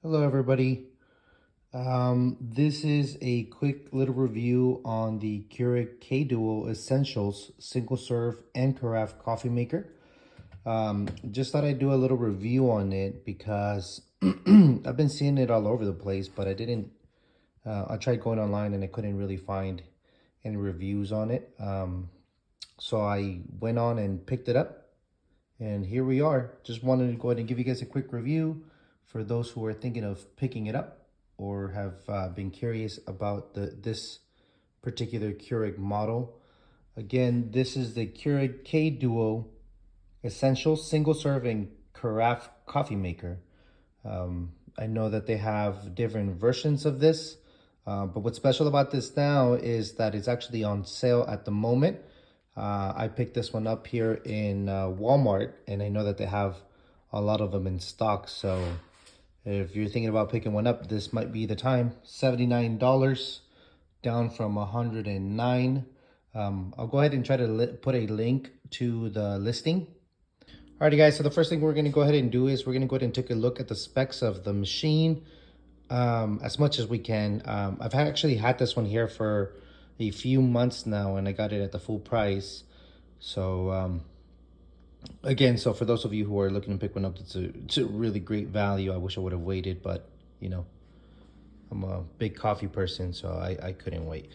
Hello everybody. This is a quick little review on the Keurig K-Duo Essentials single serve and carafe coffee maker. Just thought I'd do a little review on it because I've been seeing it all over the place, but I tried going online and I couldn't really find any reviews on it. So I went on and picked it up, and here we are. Just wanted to go ahead and give you guys a quick review for those who are thinking of picking it up or have been curious about this particular Keurig model. Again, this is the Keurig K-Duo Essential Single Serving Carafe Coffee Maker. I know that they have different versions of this, but what's special about this now is that it's actually on sale at the moment. I picked this one up here in Walmart, and I know that they have a lot of them in stock. So if you're thinking about picking one up, this might be the time. $79, down from $109. I'll go ahead and try to put a link to the listing. Alrighty guys, so the first thing we're going to go ahead and do is we're going to go ahead and take a look at the specs of the machine as much as we can. I've actually had this one here for a few months now, and I got it at the full price. So again, so for those of you who are looking to pick one up, it's a really great value. I wish I would have waited, but you know, I'm a big coffee person, so I couldn't wait.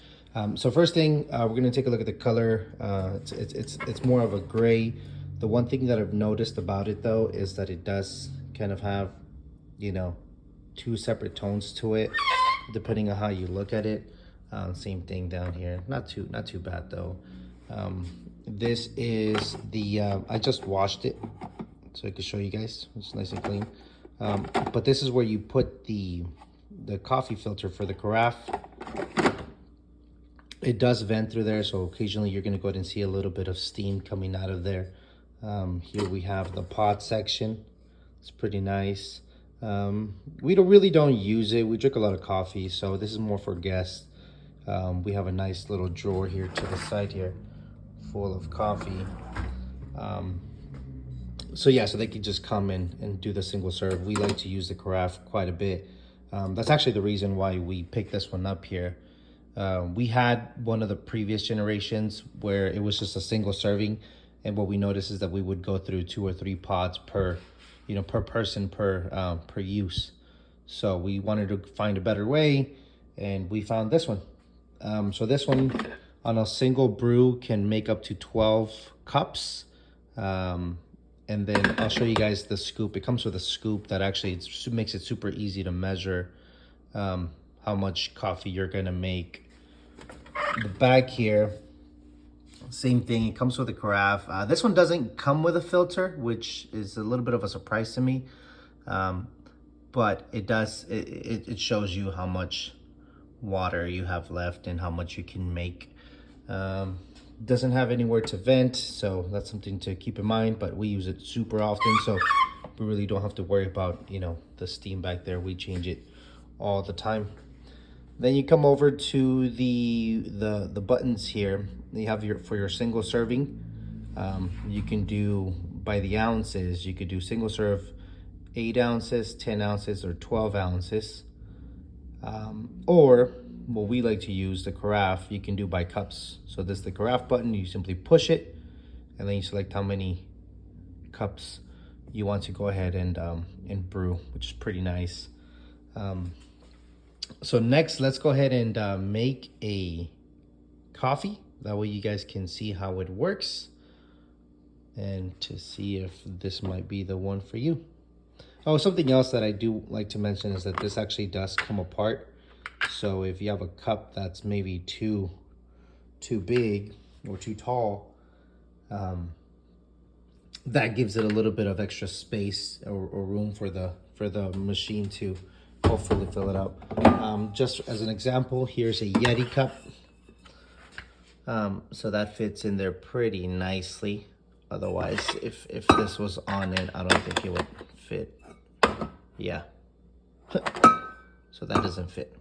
So first thing, we're gonna take a look at the color. It's more of a gray. The one thing that I've noticed about it though is that it does kind of have, you know, two separate tones to it, depending on how you look at it. Same thing down here. Not too bad though. This is the I just washed it so I can show you guys. It's nice and clean. But this is where you put the coffee filter for the carafe. It does vent through there, so occasionally you're going to go ahead and see a little bit of steam coming out of there. Here we have the pot section. It's pretty nice. We really don't use it. We drink a lot of coffee, so this is more for guests. We have a nice little drawer here to the side here, full of coffee. So yeah, so they can just come in and do the single serve. We like to use the carafe quite a bit. That's actually the reason why we picked this one up here. We had one of the previous generations where it was just a single serving, and what we noticed is that we would go through 2 or 3 pods per, you know, per person per use. So we wanted to find a better way, and we found this one. So this one on a single brew can make up to 12 cups. And then I'll show you guys the scoop. It comes with a scoop that actually makes it super easy to measure how much coffee you're gonna make. The bag here, same thing. It comes with a carafe. This one doesn't come with a filter, which is a little bit of a surprise to me. But it does. It shows you how much water you have left and how much you can make. Doesn't have anywhere to vent, so that's something to keep in mind, but we use it super often, so we really don't have to worry about, you know, the steam back there. We change it all the time. Then you come over to the buttons here. You have for your single serving. You can do by the ounces. You could do single serve 8 ounces, 10 ounces, or 12 ounces. Or what we like to use, the carafe, you can do by cups. So this is the carafe button. You simply push it, and then you select how many cups you want to go ahead and brew, which is pretty nice. So next, let's go ahead and make a coffee. That way you guys can see how it works and to see if this might be the one for you. Oh, something else that I do like to mention is that this actually does come apart. So if you have a cup that's maybe too big or too tall, that gives it a little bit of extra space or room for the machine to hopefully fill it up. Just as an example, here's a Yeti cup. So that fits in there pretty nicely. Otherwise, if this was on it, I don't think it would fit. Yeah. So that doesn't fit.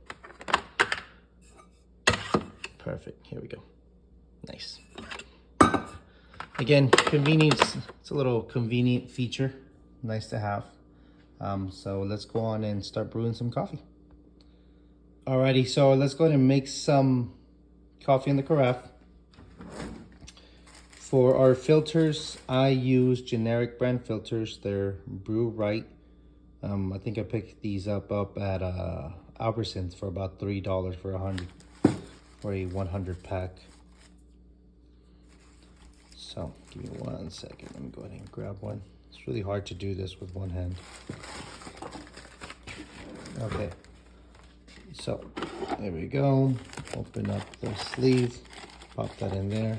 Perfect. Here we go. Nice. Again, convenience. It's a little convenient feature. Nice to have. So let's go on and start brewing some coffee. Alrighty, so let's go ahead and make some coffee in the carafe. For our filters, I use generic brand filters. They're Brew Right. I think I picked these up at Albertsons for about $3 for a 100 pack. So give me 1 second. Let me go ahead and grab one. It's really hard to do this with one hand. Okay. So there we go. Open up the sleeve. Pop that in there.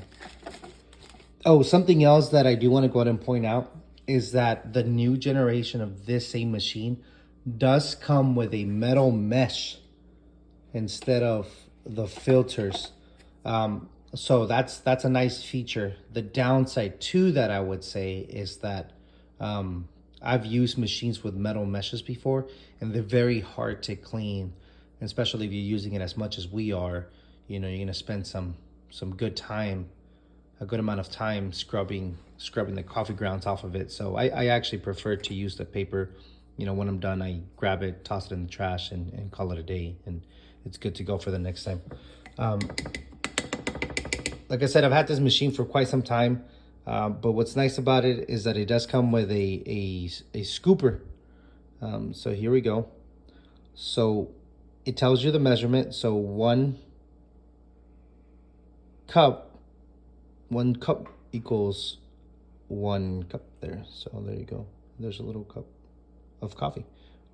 Oh, something else that I do want to go ahead and point out is that the new generation of this same machine does come with a metal mesh instead of the filters. So that's a nice feature. The downside to that, I would say, is that I've used machines with metal meshes before, and they're very hard to clean, especially if you're using it as much as we are. You know, you're gonna spend some good time, a good amount of time scrubbing the coffee grounds off of it. So I actually prefer to use the paper. You know, when I'm done, I grab it, toss it in the trash, and call it a day, and it's good to go for the next time. Like I said, I've had this machine for quite some time, but what's nice about it is that it does come with a scooper. So here we go. So it tells you the measurement. So one cup equals 1 cup there. So there you go. There's a little cup of coffee.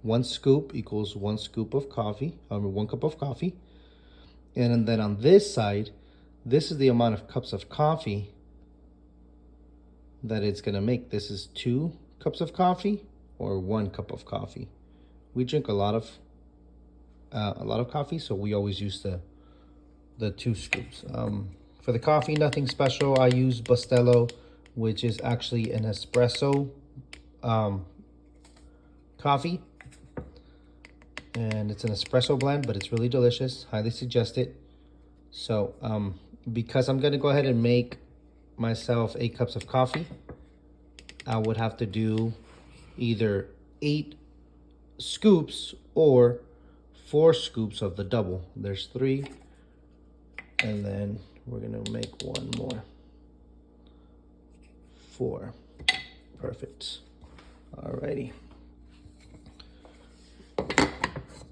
1 scoop equals 1 scoop of coffee, 1 cup of coffee. And then on this side, this is the amount of cups of coffee that it's gonna make. This is 2 cups of coffee or 1 cup of coffee. We drink a lot of coffee, so we always use the 2 scoops. For the coffee, nothing special. I use Bustelo, which is actually an espresso coffee. And it's an espresso blend, but it's really delicious. Highly suggest it. So because I'm gonna go ahead and make myself 8 cups of coffee, I would have to do either 8 scoops or 4 scoops of the double. There's 3, and then we're gonna make 1 more. 4. Perfect. Alrighty.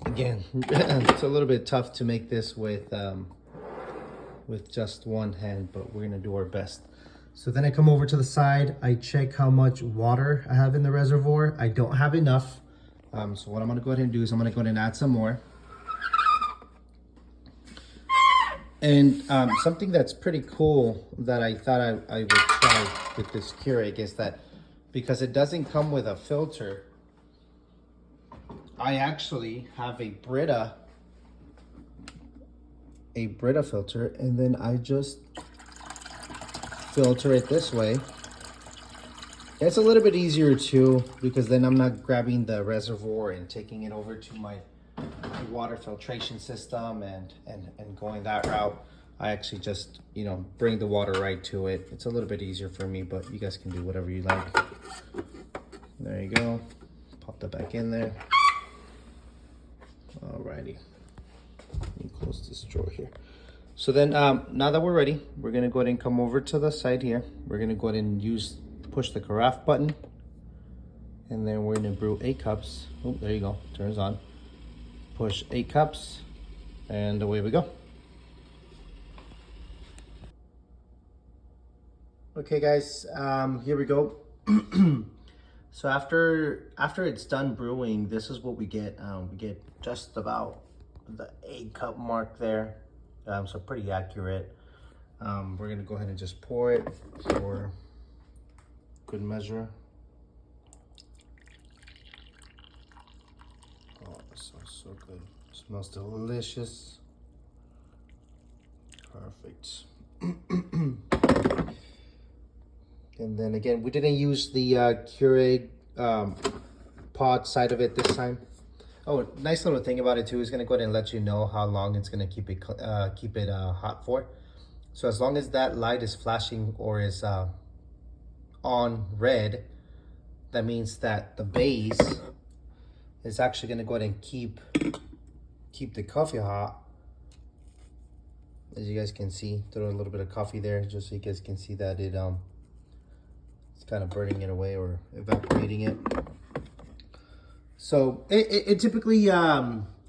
Again, it's a little bit tough to make this with just one hand, but we're gonna do our best. So then I come over to the side, I check how much water I have in the reservoir. I don't have enough. So what I'm gonna go ahead and do is I'm gonna go ahead and add some more. And something that's pretty cool that I thought I would try with this Keurig is that because it doesn't come with a filter, I actually have a Brita filter, and then I just filter it this way. It's a little bit easier too, because then I'm not grabbing the reservoir and taking it over to my water filtration system and going that route. I actually just, you know, bring the water right to it. It's a little bit easier for me, but you guys can do whatever you like. There you go. Pop that back in there. Alrighty. Let me close this drawer here. So then now that we're ready, we're gonna go ahead and come over to the side here. We're gonna go ahead and push the carafe button, and then we're gonna brew 8 cups. Oh, there you go, turns on. Push 8 cups, and away we go. Okay guys, here we go. So after it's done brewing, this is what we get. We get just about the 8 cup mark there, so pretty accurate. We're gonna go ahead and just pour it for good measure. Oh, it smells so good. It smells delicious. Perfect. And then again, we didn't use the Keurig pod side of it this time. Oh, nice little thing about it too is gonna go ahead and let you know how long it's gonna keep it hot for. So as long as that light is flashing or is on red, that means that the base It's actually going to go ahead and keep the coffee hot. As you guys can see, throw a little bit of coffee there just so you guys can see that it's kind of burning it away or evaporating it. So it typically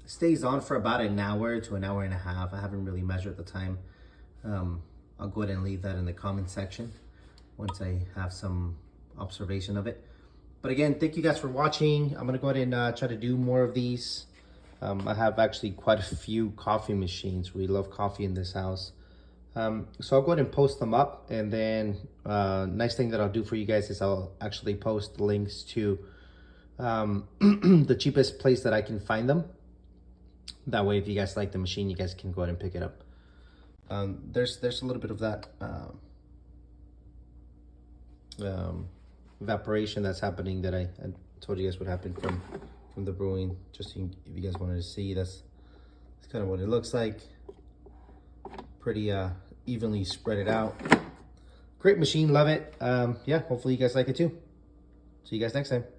stays on for about an hour to an hour and a half. I haven't really measured the time. I'll go ahead and leave that in the comment section once I have some observation of it. But again, thank you guys for watching. I'm gonna go ahead and try to do more of these. I have actually quite a few coffee machines. We love coffee in this house. So I'll go ahead and post them up, and then nice thing that I'll do for you guys is I'll actually post links to the cheapest place that I can find them. That way, if you guys like the machine, you guys can go ahead and pick it up. There's a little bit of that evaporation that's happening that I told you guys would happen from the brewing. Just if you guys wanted to see, that's kind of what it looks like. Pretty evenly spread it out. Great machine, love it. Yeah, hopefully you guys like it too. See you guys next time.